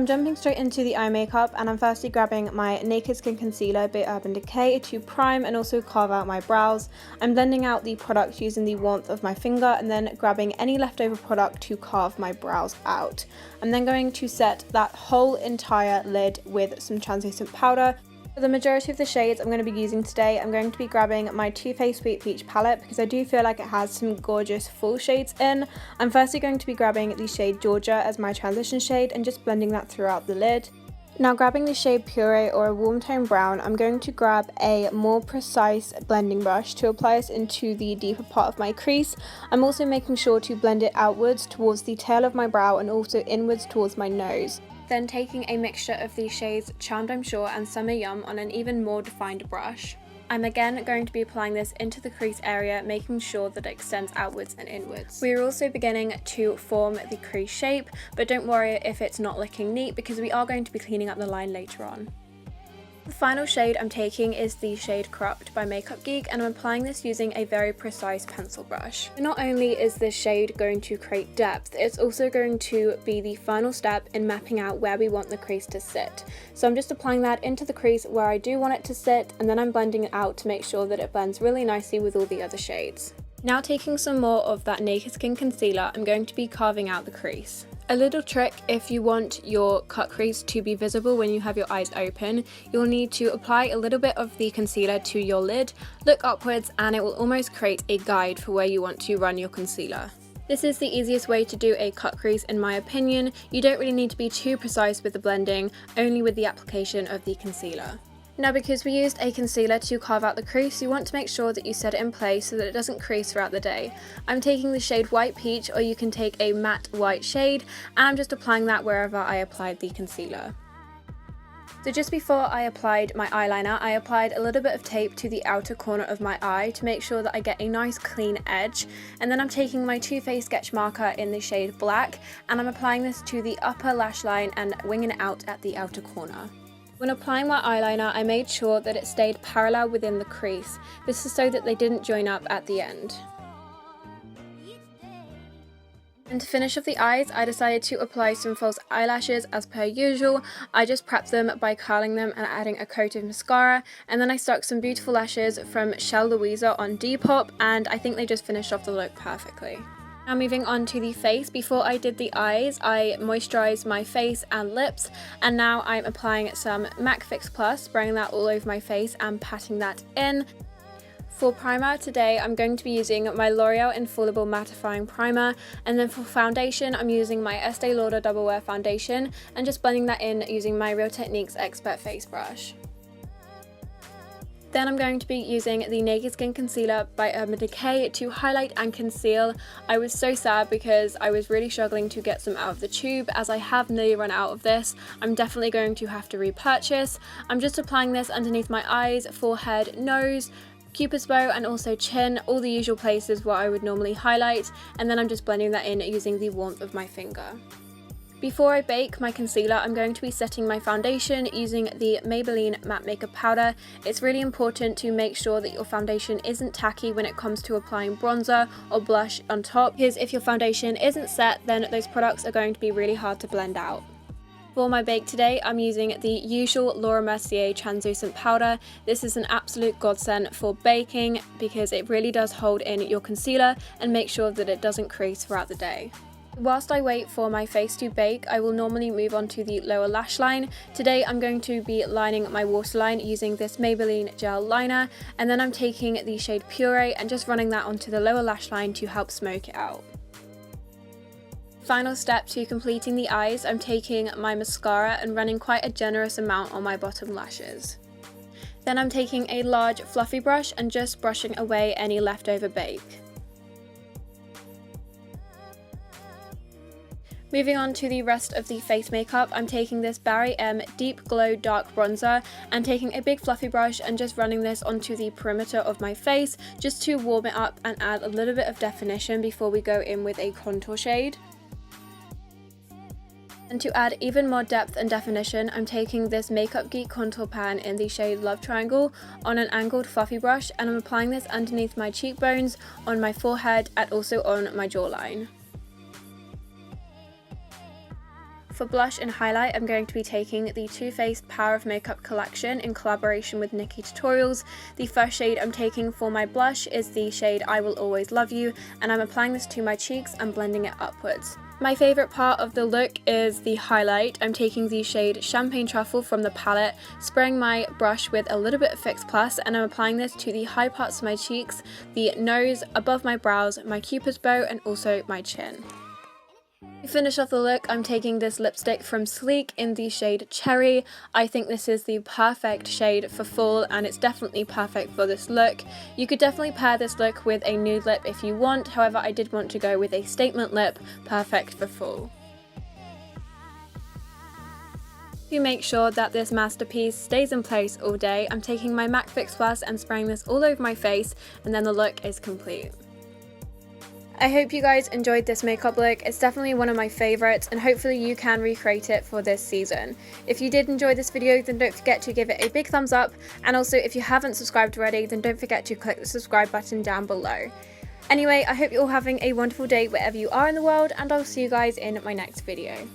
jumping straight into the eye makeup, and I'm firstly grabbing my Naked Skin Concealer by Urban Decay to prime and also carve out my brows. I'm blending out the product using the warmth of my finger and then grabbing any leftover product to carve my brows out. I'm then going to set that whole entire lid with some translucent powder. For the majority of the shades I'm going to be using today, I'm going to be grabbing my Too Faced Sweet Peach palette because I do feel like it has some gorgeous full shades in. I'm firstly going to be grabbing the shade Georgia as my transition shade and just blending that throughout the lid. Now grabbing the shade Puree or a warm tone brown, I'm going to grab a more precise blending brush to apply this into the deeper part of my crease. I'm also making sure to blend it outwards towards the tail of my brow and also inwards towards my nose. Then taking a mixture of these shades Charmed I'm Sure and Summer Yum on an even more defined brush. I'm again going to be applying this into the crease area, making sure that it extends outwards and inwards. We are also beginning to form the crease shape, but don't worry if it's not looking neat because we are going to be cleaning up the line later on. The final shade I'm taking is the shade Corrupt by Makeup Geek, and I'm applying this using a very precise pencil brush. Not only is this shade going to create depth, it's also going to be the final step in mapping out where we want the crease to sit. So I'm just applying that into the crease where I do want it to sit, and then I'm blending it out to make sure that it blends really nicely with all the other shades. Now taking some more of that Naked Skin Concealer, I'm going to be carving out the crease. A little trick if you want your cut crease to be visible when you have your eyes open, you'll need to apply a little bit of the concealer to your lid, look upwards, and it will almost create a guide for where you want to run your concealer. This is the easiest way to do a cut crease in my opinion. You don't really need to be too precise with the blending, only with the application of the concealer. Now because we used a concealer to carve out the crease, you want to make sure that you set it in place so that it doesn't crease throughout the day. I'm taking the shade White Peach, or you can take a matte white shade, and I'm just applying that wherever I applied the concealer. So just before I applied my eyeliner, I applied a little bit of tape to the outer corner of my eye to make sure that I get a nice clean edge, and then I'm taking my Too Faced sketch marker in the shade Black, and I'm applying this to the upper lash line and winging it out at the outer corner. When applying my eyeliner, I made sure that it stayed parallel within the crease. This is so that they didn't join up at the end. And to finish off the eyes, I decided to apply some false eyelashes as per usual. I just prepped them by curling them and adding a coat of mascara, and then I stuck some beautiful lashes from Shell Louisa on Depop, and I think they just finished off the look perfectly. Now moving on to the face, before I did the eyes, I moisturised my face and lips, and now I'm applying some MAC Fix Plus, spraying that all over my face and patting that in. For primer today, I'm going to be using my L'Oreal Infallible Mattifying Primer, and then for foundation, I'm using my Estee Lauder Double Wear Foundation and just blending that in using my Real Techniques Expert Face Brush. Then I'm going to be using the Naked Skin Concealer by Urban Decay to highlight and conceal. I was so sad because I was really struggling to get some out of the tube, as I have nearly run out of this. I'm definitely going to have to repurchase. I'm just applying this underneath my eyes, forehead, nose, Cupid's bow, and also chin, all the usual places where I would normally highlight, and then I'm just blending that in using the warmth of my finger. Before I bake my concealer, I'm going to be setting my foundation using the Maybelline Matte Makeup Powder. It's really important to make sure that your foundation isn't tacky when it comes to applying bronzer or blush on top, because if your foundation isn't set, then those products are going to be really hard to blend out. For my bake today, I'm using the usual Laura Mercier translucent powder. This is an absolute godsend for baking because it really does hold in your concealer and make sure that it doesn't crease throughout the day. Whilst I wait for my face to bake, I will normally move on to the lower lash line. Today I'm going to be lining my waterline using this Maybelline gel liner, and then I'm taking the shade Puree and just running that onto the lower lash line to help smoke it out. Final step to completing the eyes, I'm taking my mascara and running quite a generous amount on my bottom lashes. Then I'm taking a large fluffy brush and just brushing away any leftover bake. Moving on to the rest of the face makeup, I'm taking this Barry M Deep Glow Dark Bronzer and taking a big fluffy brush and just running this onto the perimeter of my face just to warm it up and add a little bit of definition before we go in with a contour shade. And to add even more depth and definition, I'm taking this Makeup Geek contour pan in the shade Love Triangle on an angled fluffy brush, and I'm applying this underneath my cheekbones, on my forehead, and also on my jawline. for blush and highlight, I'm going to be taking the Too Faced Power of Makeup collection in collaboration with Nikki Tutorials. The first shade I'm taking for my blush is the shade I Will Always Love You, and I'm applying this to my cheeks and blending it upwards. My favourite part of the look is the highlight. I'm taking the shade Champagne Truffle from the palette, spraying my brush with a little bit of Fix Plus, and I'm applying this to the high parts of my cheeks, the nose, above my brows, my cupid's bow, and also my chin. To finish off the look, I'm taking this lipstick from Sleek in the shade Cherry. I think this is the perfect shade for fall, and it's definitely perfect for this look. You could definitely pair this look with a nude lip if you want, however I did want to go with a statement lip, perfect for fall. To make sure that this masterpiece stays in place all day, I'm taking my MAC Fix Plus and spraying this all over my face, and then the look is complete. I hope you guys enjoyed this makeup look. It's definitely one of my favourites, and hopefully you can recreate it for this season. If you did enjoy this video, then don't forget to give it a big thumbs up, and also if you haven't subscribed already, then don't forget to click the subscribe button down below. Anyway, I hope you're all having a wonderful day wherever you are in the world, and I'll see you guys in my next video.